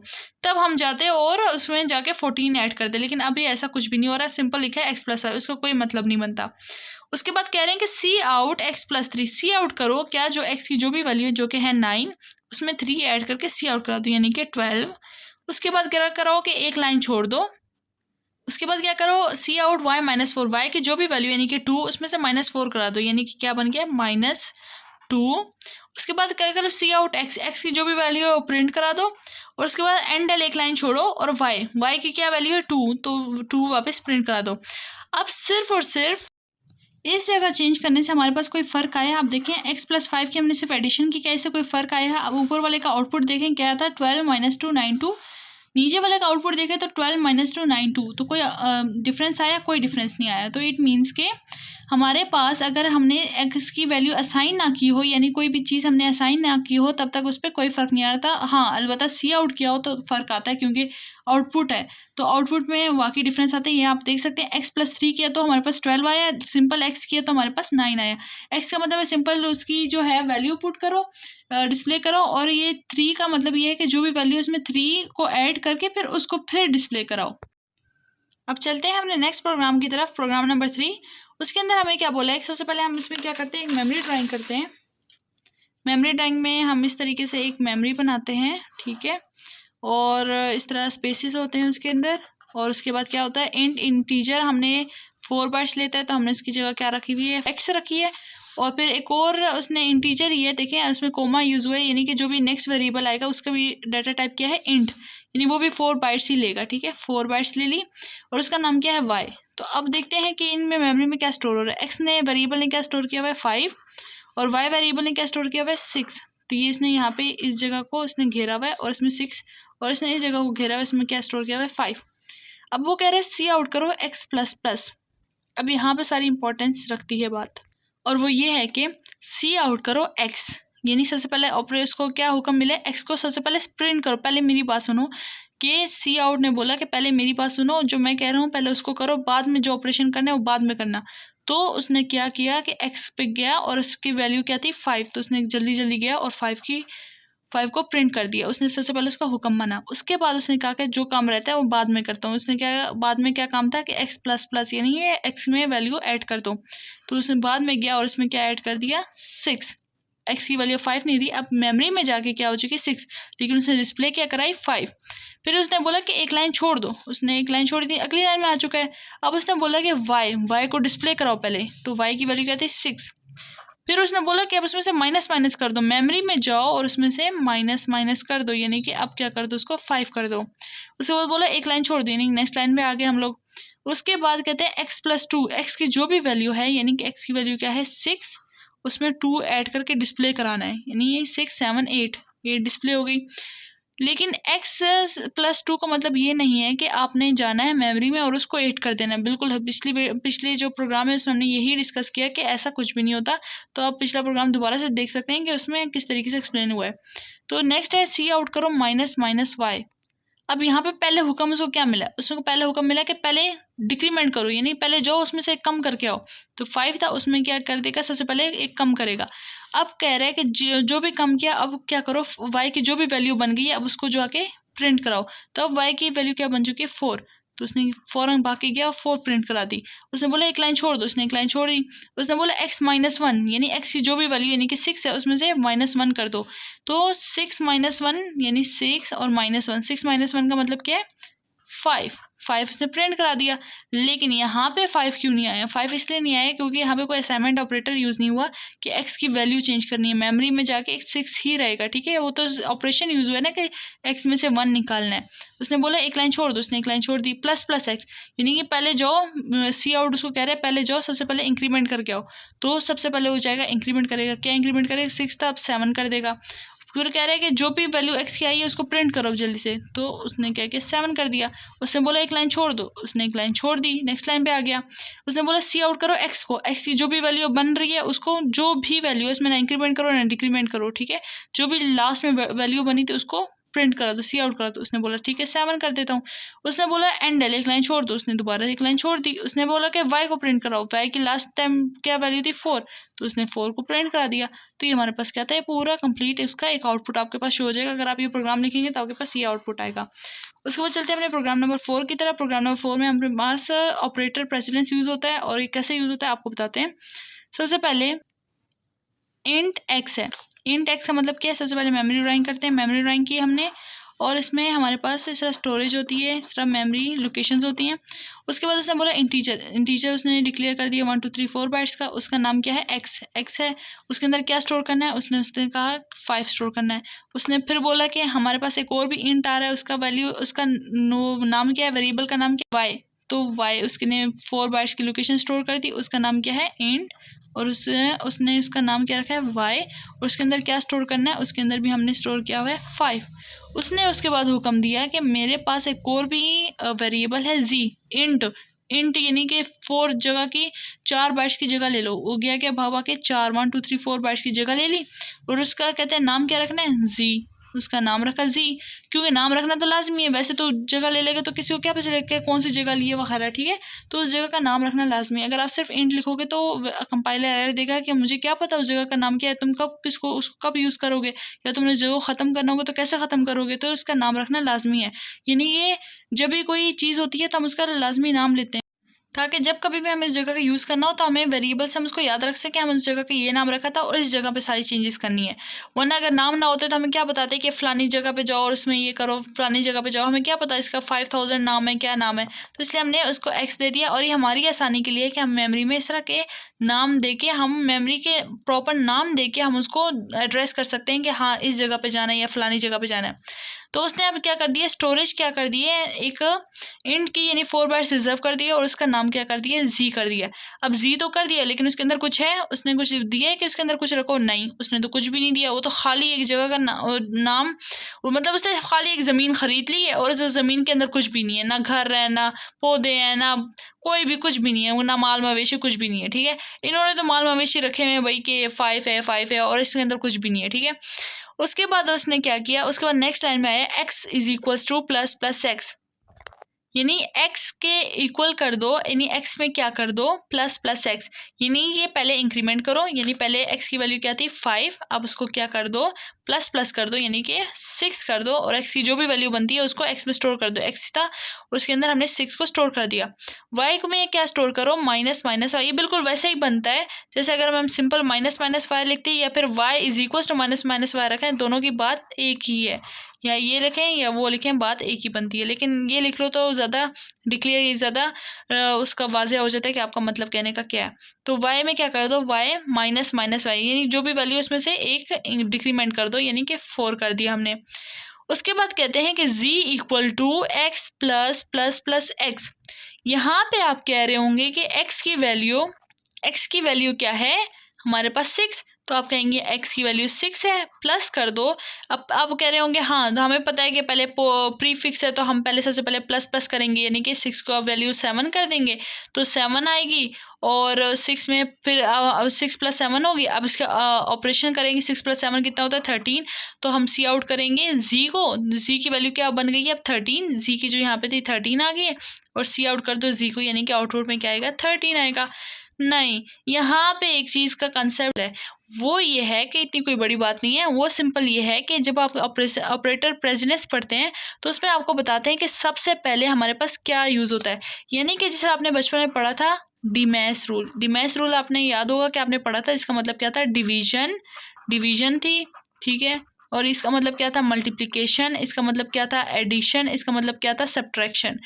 तब हम जाते और उसमें जाके 14 ऐड करते, लेकिन अभी ऐसा कुछ भी नहीं हो रहा है, सिंपल लिखा है x + 5, उसका कोई मतलब नहीं बनता। उसके बाद कह रहे हैं कि सी आउट x + 3, सी आउट करो क्या, जो x की जो भी वैल्यू है जो कि है 9, उसमें 3 ऐड करके सी आउट करा दो यानी कि 12। उसके बाद क्या करो कि एक लाइन छोड़ दो। उसके बाद क्या करो, सी आउट y - 4, y की जो भी वैल्यू यानी कि 2, उसमें से -4 करा दो यानी कि क्या बन गया -2। उसके बाद क्या करो, सी आउट x की जो भी वैल्यू है वो प्रिंट करा दो और उसके बाद एंड एक लाइन छोड़ो और y की क्या वैल्यू है 2, तो 2 वापस प्रिंट करा दो। अब सिर्फ और सिर्फ इस जगह चेंज करने से हमारे पास कोई फ़र्क आया? आप देखें x + 5 की हमने सिर्फ एडिशन की, क्या इससे कोई फ़र्क आया है? अब ऊपर वाले का आउटपुट देखें क्या था, 12 - 2 9 2। नीचे वाले का आउटपुट देखें तो 12 - 2 9 2। तो कोई डिफरेंस आया? कोई डिफरेंस नहीं आया। तो इट मीन्स के हमारे पास अगर हमने x की वैल्यू असाइन ना की हो, यानी कोई भी चीज़ हमने असाइन ना की हो, तब तक उस पर कोई फ़र्क नहीं आता। हाँ अलबत्ता सी आउट किया हो तो फ़र्क आता है क्योंकि आउटपुट है, तो आउटपुट में वाकई डिफरेंस आते हैं। ये आप देख सकते हैं x + 3 किया तो हमारे पास 12 आया, सिंपल x किया तो हमारे पास 9 आया। x का मतलब है सिंपल उसकी जो है वैल्यू पुट करो, डिस्प्ले करो, और ये 3 का मतलब ये है कि जो भी वैल्यू उसमें 3 को ऐड करके फिर उसको फिर डिस्प्ले कराओ। अब चलते हैं अपने नेक्स्ट प्रोग्राम की तरफ, प्रोग्राम नंबर 3। उसके अंदर हमें क्या बोला है, सबसे पहले हम इसमें क्या करते हैं, एक मेमोरी ड्राइंग करते हैं। मेमोरी ड्राइंग में हम इस तरीके से एक मेमोरी बनाते हैं, ठीक है, और इस तरह स्पेसेस होते हैं उसके अंदर। और उसके बाद क्या होता है, इंटीजर हमने 4 बाइट्स लेता है तो हमने उसकी जगह क्या रखी हुई है, x रखी है। और फिर एक और उसने इंटीजर ये देखें उसमें कोमा यूज़ हुआ है, यानी कि जो भी नेक्स्ट वेरिएबल आएगा उसका भी डाटा टाइप क्या है इंट, यानी वो भी 4 बाइट्स ही लेगा, ठीक है, 4 बाइट्स ले ली और उसका नाम क्या है y। तो अब देखते हैं कि इनमें मेमोरी में क्या स्टोर हो रहा है। x ने वेरिएबल ने क्या स्टोर किया हुआ है 5 और y वेरिएबल ने क्या स्टोर किया हुआ है 6। तो ये इसने यहाँ पे इस जगह को इसने घेरा हुआ है और इसमें 6, और इसने इस जगह को घेरा हुआ है, इसमें क्या स्टोर किया हुआ है 5। अब वो कह रहे हैं सी आउट करो x++। अब यहाँ पे सारी इंपॉर्टेंस रखती है बात, और वो ये है कि सी आउट करो x, यानी सबसे पहले ऑपरेटर को क्या हुक्म मिले, x को सबसे पहले प्रिंट करो। पहले मेरी बात सुनो कि सी आउट ने बोला कि पहले मेरी बात सुनो, जो मैं कह रहा हूँ पहले उसको करो, बाद में जो ऑपरेशन करना है वो बाद में करना। तो उसने क्या किया कि x पे गया और उसकी वैल्यू क्या थी 5, तो उसने जल्दी जल्दी गया और 5 को प्रिंट कर दिया। उसने सबसे पहले उसका हुक्म माना, उसके बाद उसने कहा कि जो काम रहता है वो बाद में करता हूँ। उसने क्या बाद में क्या काम था कि x++ यानी ये x में वैल्यू ऐड कर दो। तो उसने बाद में गया और इसमें क्या ऐड कर दिया 6। x की वैल्यू 5 नहीं रही, अब मेमोरी में जाके क्या हो चुकी 6, लेकिन उसने डिस्प्ले क्या कराई 5। फिर उसने बोला कि एक लाइन छोड़ दो, उसने एक लाइन छोड़ दी, अगली लाइन में आ चुका है। अब उसने बोला कि y को डिस्प्ले कराओ पहले, तो y की वैल्यू क्या थी 6। फिर उसने बोला कि अब उसमें से माइनस कर दो, मेमोरी में जाओ और उसमें से माइनस कर दो, यानी कि अब क्या कर दो उसको 5 कर दो। उसके बाद बोला एक लाइन छोड़ दो, यानी नेक्स्ट लाइन में आ गए हम लोग। उसके बाद कहते हैं x+2, x की जो भी वैल्यू है, यानी कि x की वैल्यू क्या है 6, उसमें 2 ऐड करके डिस्प्ले कराना है, यानी ये 6 7 8 ये डिस्प्ले हो गई। लेकिन x+2 का मतलब ये नहीं है कि आपने जाना है मेमोरी में और उसको 8 कर देना है, बिल्कुल। पिछली जो प्रोग्राम है उसमें हमने यही डिस्कस किया कि ऐसा कुछ भी नहीं होता। तो आप पिछला प्रोग्राम दोबारा से देख सकते हैं कि उसमें किस तरीके से एक्सप्लेन हुआ है। तो नेक्स्ट है सी आउट करो -y। अब यहाँ पे पहले हुक्म उसको क्या मिला, उसको पहले हुक्म मिला कि पहले डिक्रीमेंट करो, यानी पहले जाओ उसमें से एक कम करके आओ। तो 5 था, उसमें क्या कर देगा, सबसे पहले एक कम करेगा। अब कह रहा है कि जो भी कम किया अब क्या करो, y की जो भी वैल्यू बन गई है अब उसको जो आके प्रिंट कराओ। तो अब y की वैल्यू क्या बन चुकी है 4, तो उसने फ़ौरन बाकी गया और 4 प्रिंट करा दी। उसने बोला एक लाइन छोड़ दो, उसने एक लाइन छोड़ दी। उसने बोला x-1, यानी x की जो भी वैल्यू यानी कि 6 है उसमें से -1 कर दो। तो 6 - 1 यानी 6 और -1, 6 - 1 का मतलब क्या है 5 उसने प्रिंट करा दिया। लेकिन यहाँ पे 5 क्यों नहीं आया? 5 इसलिए नहीं आया क्योंकि यहाँ पे कोई असाइनमेंट ऑपरेटर यूज़ नहीं हुआ कि x की वैल्यू चेंज करनी है। मेमोरी में जाके 6 ही रहेगा, ठीक है। वो तो ऑपरेशन यूज़ हुआ है ना कि x में से 1 निकालना है। उसने बोला एक लाइन छोड़ दो, उसने एक लाइन छोड़ दी, ++ x, यानी कि पहले जाओ, सी आउट उसको कह रहे हैं पहले जाओ सबसे पहले इंक्रीमेंट करके आओ। तो सबसे पहले वो जाएगा इंक्रीमेंट करेगा। क्या इंक्रीमेंट करेगा? 6 था, अब 7 कर देगा। फिर कह रहा है कि जो भी वैल्यू x की आई है उसको प्रिंट करो जल्दी से। तो उसने क्या किया? 7 कर दिया। उसने बोला एक लाइन छोड़ दो, उसने एक लाइन छोड़ दी, नेक्स्ट लाइन पे आ गया। उसने बोला सी आउट करो x को, x की जो भी वैल्यू बन रही है उसको, जो भी वैल्यू है उसमें ना इंक्रीमेंट करो ना डिक्रीमेंट करो, ठीक है। जो भी लास्ट में वैल्यू बनी थी उसको प्रिंट करा दो, सी आउट करा दो। उसने बोला ठीक है 7 कर देता हूँ। उसने बोला एंड एक लाइन छोड़ दो, उसने दोबारा एक लाइन छोड़ दी। उसने बोला कि y को प्रिंट कराओ, y की लास्ट टाइम क्या वैल्यू थी? 4, तो उसने 4 को प्रिंट करा दिया। तो ये हमारे पास क्या था? ये पूरा कंप्लीट उसका एक आउटपुट आपके पास शो हो जाएगा। अगर आप ये प्रोग्राम लिखेंगे तो आपके पास ये आउटपुट आएगा। उसके बाद चलते हैं अपने प्रोग्राम नंबर 4 की तरफ। प्रोग्राम नंबर 4 में हमारे पास ऑपरेटर प्रेसिडेंस यूज़ होता है, और ये कैसे यूज़ होता है आपको बताते हैं। सबसे पहले इंट x है। इंट x का मतलब क्या है? सबसे पहले मेमोरी ड्राइंग करते हैं। मेमोरी ड्राइंग की हमने, और इसमें हमारे पास इस तरह स्टोरेज होती है, इस तरह मेमोरी लोकेशंस होती हैं। उसके बाद उसने बोला इंटीजर उसने डिक्लेयर कर दिया 1 2 3 4 बाइट्स का। उसका नाम क्या है? x है। उसके अंदर क्या स्टोर करना है? उसने कहा 5 स्टोर करना है। उसने फिर बोला कि हमारे पास एक और भी इंट आ रहा है, उसका वैल्यू, उसका नाम क्या है? वेरिएबल का नाम क्या है? y। तो y उसने 4 बाइट्स की लोकेशन स्टोर कर दी, उसका नाम क्या है? इंट। और उसने उसका नाम क्या रखा है? y। और उसके अंदर क्या स्टोर करना है? उसके अंदर भी हमने स्टोर किया हुआ है 5। उसने उसके बाद हुक्म दिया कि मेरे पास एक और भी वेरिएबल है z, इंट यानी कि 4 जगह की 4 बाइट्स की जगह ले लो। वो गया क्या? भावा के 4 1 2 3 4 बाइट्स की जगह ले ली, और उसका कहते हैं नाम क्या रखना है? z। उसका नाम रखा z, क्योंकि नाम रखना तो लाजमी है। वैसे तो जगह ले लेगा तो किसी को क्या पता चलेगा कौन सी जगह ली है वगैरह, ठीक है। तो उस जगह का नाम रखना लाजमी है। अगर आप सिर्फ इंट लिखोगे तो कंपाइलर एरर देगा कि मुझे क्या पता उस जगह का नाम क्या है, तुम कब किसको उसको कब यूज़ करोगे, या तुमने जगह को ख़त्म करना होगा तो कैसे ख़त्म करोगे। तो उसका नाम रखना लाजमी है। यानी ये जब भी कोई चीज़ होती है तो हम उसका लाजमी नाम लेते हैं, ताकि जब कभी भी हमें इस जगह का यूज़ करना हो तो हमें वेरिएबल से हम उसको याद रख सकें, हम उस जगह का ये नाम रखा था और इस जगह पे सारी चेंजेस करनी है। वरना अगर नाम ना होते तो हमें क्या बताते कि फ़लानी जगह पे जाओ और उसमें ये करो, फ़लानी जगह पे जाओ, हमें क्या पता इसका 5000 नाम है, क्या नाम है। तो इसलिए हमने उसको x दे दिया, और ये हमारी आसानी के लिए है कि हम मेमोरी में इस तरह के नाम दे के, हम मेमोरी के प्रॉपर नाम दे के हम उसको एड्रेस कर सकते हैं कि हाँ इस जगह पर जाना है या फ़लानी जगह पर जाना है। तो उसने अब क्या कर दिया? स्टोरेज क्या कर दी है? एक इंट की यानी 4 बाइट्स रिजर्व कर दिया, और उसका नाम क्या कर दिया? z कर दिया। अब z तो कर दिया, लेकिन उसके अंदर कुछ है? उसने कुछ दिया है कि उसके अंदर कुछ रखो? नहीं, उसने तो कुछ भी नहीं दिया। वो तो खाली एक जगह का नाम, मतलब उसने खाली एक ज़मीन खरीद ली है, और उस ज़मीन के अंदर कुछ भी नहीं है, ना घर है, ना पौधे हैं, ना कोई भी कुछ भी नहीं है, वो ना माल मवेशी कुछ भी नहीं है, ठीक है। इन्होंने तो माल मवेशी रखे हुए हैं भाई कि 5 है, और इसके अंदर कुछ भी नहीं है, ठीक है। उसके बाद उसने क्या किया? उसके बाद नेक्स्ट लाइन में आया x is equals to ++ x, यानी x के इक्वल कर दो, यानी x में क्या कर दो? ++ x, यानी ये पहले इंक्रीमेंट करो, यानी पहले x की वैल्यू क्या थी? 5, अब उसको क्या कर दो? ++ कर दो, यानी कि 6 कर दो, और x की जो भी वैल्यू बनती है उसको x में स्टोर कर दो। x था, उसके अंदर हमने 6 को स्टोर कर दिया। y को में क्या स्टोर करो? -y, ये बिल्कुल वैसे ही बनता है जैसे अगर हम सिंपल -y लिखते हैं, या फिर y is equal to -y रखें, दोनों की बात एक ही है। या ये लिखें या वो लिखें, बात एक ही बनती है। लेकिन ये लिख लो तो ज़्यादा ज़्यादा उसका वाज़ेह हो जाता है कि आपका मतलब कहने का क्या है। तो y में क्या कर दो? y -y, यानी जो भी वैल्यू उसमें से एक डिक्रीमेंट कर दो, यानी कि 4 कर दिया हमने। उसके बाद कहते हैं कि z equal to x ++ x। यहाँ पे आप कह रहे होंगे कि x की वैल्यू क्या है? हमारे पास 6, तो आप कहेंगे x की वैल्यू 6 है, प्लस कर दो। अब आप कह रहे होंगे हाँ तो हमें पता है कि पहले प्रीफिक्स है, तो हम पहले सबसे पहले प्लस करेंगे, यानी कि 6 को आप वैल्यू 7 कर देंगे तो 7 आएगी, और 6 में फिर 6 + 7 होगी। अब इसका ऑपरेशन करेंगे, 6 + 7 कितना होता है? 13। तो हम सी आउट करेंगे z को, z की वैल्यू क्या बन गई है? अब 13, z की जो यहाँ पे थी 13 आ गई है, और सी आउट कर दो z को, यानी कि आउटपुट में क्या आएगा? 13 आएगा। नहीं, यहाँ पे एक चीज़ का कंसेप्ट है, वो ये है कि इतनी कोई बड़ी बात नहीं है। वो सिंपल ये है कि जब आप ऑपरेटर प्रेसिडेंस पढ़ते हैं तो उसमें आपको बताते हैं कि सबसे पहले हमारे पास क्या यूज़ होता है। यानी कि जैसे आपने बचपन में पढ़ा था डिमैश रूल आपने याद होगा कि आपने पढ़ा था। इसका मतलब क्या था? डिवीज़न थी, ठीक है। और इसका मतलब क्या था मल्टीप्लिकेशन, इसका मतलब क्या था एडिशन, इसका मतलब क्या था सब्ट्रैक्शन।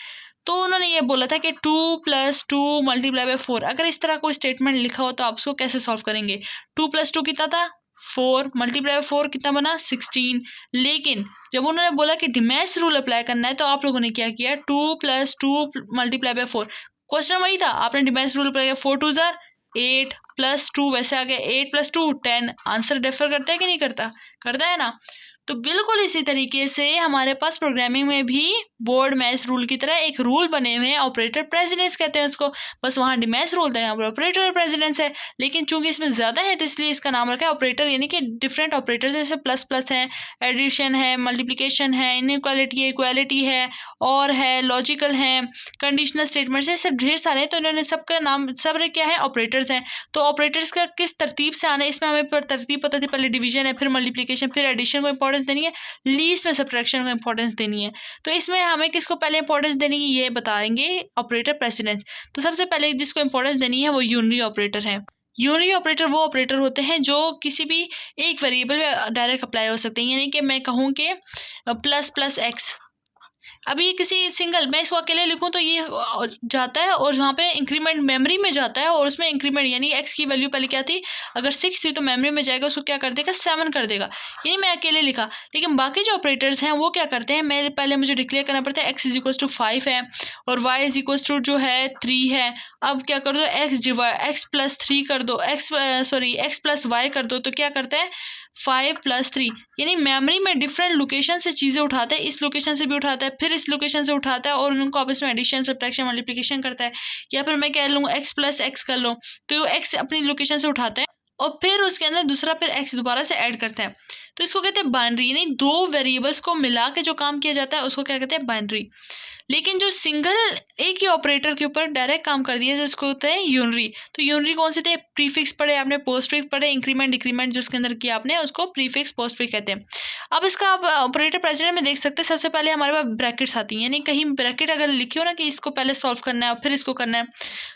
तो उन्होंने ये बोला था कि 2 + 2 × 4। अगर इस तरह कोई स्टेटमेंट लिखा हो तो आप उसको कैसे सॉल्व करेंगे? 2 + 2 कितना था 4, × 4 कितना बना 16। लेकिन जब उन्होंने बोला कि डिमैश रूल अप्लाई करना है तो आप लोगों ने क्या किया 2 + 2 × 4। क्वेश्चन वही था, आपने डिमैश रूल अप्लाई किया 4 2 ज़ार 8 + 2 वैसे आ गया 8 + 2 10। आंसर डिफर करता है कि नहीं करता? करता है ना। तो बिल्कुल इसी तरीके से हमारे पास प्रोग्रामिंग में भी बोर्ड मैश रूल की तरह एक रूल बने हुए हैं, ऑपरेटर प्रेसिडेंस कहते हैं उसको। बस वहाँ डिमैश रूल था, यहाँ पर ऑपरेटर प्रेसिडेंस है। लेकिन चूंकि इसमें ज़्यादा है तो इसलिए इसका नाम रखा है ऑपरेटर, यानी कि डिफरेंट ऑपरेटर्स जैसे प्लस प्लस है, एडिशन है, मल्टीप्लिकेशन है, इनइक्वालिटी है, इक्वालिटी है, और है लॉजिकल है, कंडीशनल स्टेटमेंट्स है, सब ढेर सारे हैं। तो इन्होंने सबका नाम सब क्या है ऑपरेटर्स हैं। तो ऑपरेटर्स का किस तरतीब से आना है इसमें हमें तरतीब पता थी, पहले डिवीजन है, फिर मल्टीप्लिकेशन, फिर एडिशन को इंपॉर्टेंस देनी है, लीस्ट में सब्ट्रैक्शन को इंपॉर्टेंस देनी है। तो इसमें हमें किसको पहले इंपॉर्टेंस देनी है ये बताएंगे ऑपरेटर प्रेसिडेंस। तो सबसे पहले जिसको इंपॉर्टेंस देनी है वो यूनरी ऑपरेटर है। यूनरी ऑपरेटर वो ऑपरेटर होते हैं जो किसी भी एक वेरिएबल में डायरेक्ट अप्लाई हो सकते हैं, यानी कि मैं कहूँ कि ++x। अब ये किसी सिंगल मैं इसको अकेले लिखूं तो ये जाता है और वहाँ पे इंक्रीमेंट मेमोरी में जाता है और उसमें इंक्रीमेंट यानी x की वैल्यू पहले क्या थी, अगर 6 थी तो मेमोरी में जाएगा, उसको क्या कर देगा 7 कर देगा, यानी मैं अकेले लिखा। लेकिन बाकी जो ऑपरेटर्स हैं वो क्या करते हैं, मैं पहले मुझे डिक्लेयर करना पड़ता है x = 5 है और y = जो है 3 है। अब क्या कर दो x + 3 कर दो, x + y कर दो, तो क्या करता है 5 + 3, यानी मेमोरी में डिफरेंट लोकेशन से चीज़ें उठाता है, इस लोकेशन से भी उठाता है, फिर इस लोकेशन से उठाता है और उनको आपस में एडिशन सब्ट्रैक्शन मल्टीप्लिकेशन करता है। या फिर मैं कह लूँ x + x कर लो, तो x अपनी लोकेशन से उठाता है और फिर उसके अंदर दूसरा फिर x दोबारा से ऐड करता है। तो इसको कहते हैं बाइनरी, यानी दो वेरिएबल्स को मिला के जो काम किया जाता है उसको क्या कहते हैं बाइनरी। लेकिन जो सिंगल एक ही ऑपरेटर के ऊपर डायरेक्ट काम कर दिया जो उसको होता है यूनरी। तो यूनरी कौन से थे, प्रीफिक्स पढ़े आपने, पोस्टफिक्स पढ़े, इंक्रीमेंट डिक्रीमेंट जो उसके अंदर किया आपने उसको प्रीफिक्स पोस्टफिक्स कहते हैं। अब इसका आप ऑपरेटर प्रेसिडेंट में देख सकते हैं, सबसे पहले हमारे पास ब्रैकेट्स आती हैं, यानी कहीं ब्रैकेट अगर लिखी हो ना कि इसको पहले सॉल्व करना है और फिर इसको करना है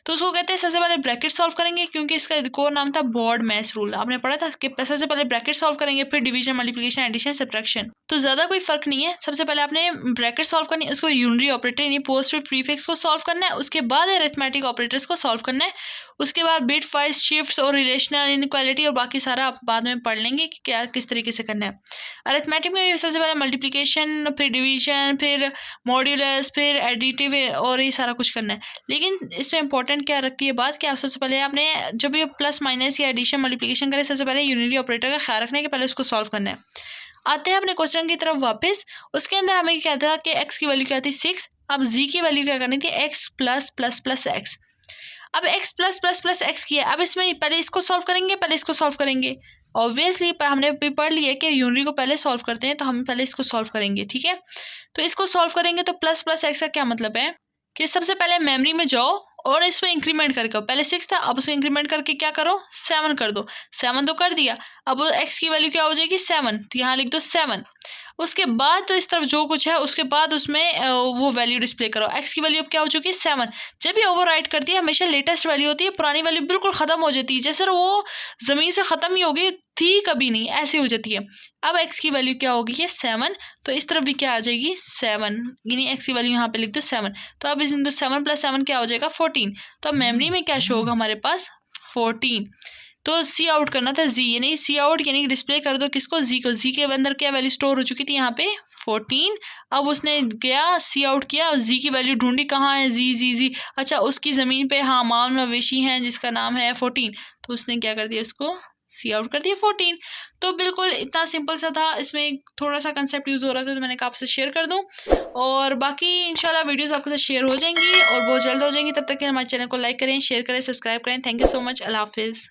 तो उसको कहते हैं सबसे पहले ब्रैकेट सॉल्व करेंगे, क्योंकि इसका कोर नाम था बोर्ड मैश रूल। आपने पढ़ा था कि सबसे पहले ब्रैकेट सॉल्व करेंगे फिर डिवीजन मल्टीप्लिकेशन एडिशन सब्ट्रैक्शन। तो ज़्यादा कोई फर्क नहीं है, सबसे पहले आपने ब्रैकेट सॉल्व करनी है, उसको यूनरी ऑपरेटर यानी पोस्ट प्रीफिक्स को सॉल्व करना है, उसके बाद अरिथमेटिक ऑपरेटर्स को सॉल्व करना है, उसके बाद बिट वाइज शिफ्ट्स और रिलेशनल इनइक्वालिटी और बाकी सारा आप बाद में पढ़ लेंगे कि क्या किस तरीके से करना है। अरिथमेटिक में भी सबसे पहले मल्टीप्लिकेशन, फिर डिवीजन, फिर मॉड्यूलस, फिर एडिटिव और ये सारा कुछ करना है। लेकिन इसमें इंपॉर्टेंट क्या रखती है बात कि आप सबसे पहले आपने जब भी प्लस माइनस या एडिशन मल्टीप्लिकेशन करें सबसे पहले यूनिटी ऑपरेटर का ख्याल रखना है कि पहले उसको सॉल्व करना है। आते हैं अपने क्वेश्चन की तरफ वापस। उसके अंदर हमें क्या था कि x की वैल्यू क्या थी 6, अब z की वैल्यू क्या करनी थी x +++ x। अब x +++ x की है, अब इसमें पहले इसको सॉल्व करेंगे पहले इसको सॉल्व करेंगे। ऑब्वियसली हमने भी पढ़ लिया कि यूनिटी को पहले सॉल्व करते हैं तो हम पहले इसको सॉल्व करेंगे, ठीक है। तो इसको सॉल्व करेंगे तो ++x का क्या मतलब है कि सबसे पहले मेमोरी में जाओ और इसमें इंक्रीमेंट करके, पहले 6 था अब उसको इंक्रीमेंट करके क्या करो 7 कर दो, 7 तो कर दिया। अब x की वैल्यू क्या हो जाएगी 7, तो यहाँ लिख दो 7। उसके बाद तो इस तरफ जो कुछ है उसके बाद उसमें वो वैल्यू डिस्प्ले करो। x की वैल्यू अब क्या हो चुकी है 7। जब ये ओवरराइट करती है हमेशा लेटेस्ट वैल्यू होती है, पुरानी वैल्यू बिल्कुल ख़त्म हो जाती है, जैसे वो ज़मीन से ख़त्म ही हो गई थी कभी नहीं, ऐसी हो जाती है। अब x की वैल्यू क्या होगी ये 7, तो इस तरफ भी क्या आ जाएगी 7, यानी x की वैल्यू यहाँ पे लिख दो 7। तो अब इस 7 + 7 क्या हो जाएगा 14। तो अब मेमोरी में क्या शो होगा हमारे पास 14। तो सी आउट करना था जी, यानी सी आउट यानी डिस्प्ले कर दो किसको जी को। जी के अंदर क्या वैल्यू स्टोर हो चुकी थी यहाँ पे 14। अब उसने गया सी आउट किया और जी की वैल्यू ढूंढी, कहाँ है जी। अच्छा उसकी ज़मीन पे हाँ माल मवेशी हैं जिसका नाम है 14, तो उसने क्या कर दिया उसको सी आउट कर दिया 14। तो बिल्कुल इतना सिंपल सा था, इसमें थोड़ा सा कंसेप्ट यूज़ हो रहा था तो मैंने कहा आपसे शेयर कर दूं। और बाकी इंशाल्लाह वीडियोस आपके साथ शेयर हो जाएंगी और बहुत जल्द हो जाएंगी। तब तक के हमारे चैनल को लाइक करें, शेयर करें, सब्सक्राइब करें। Thank you so much. अल्लाह हाफिज़।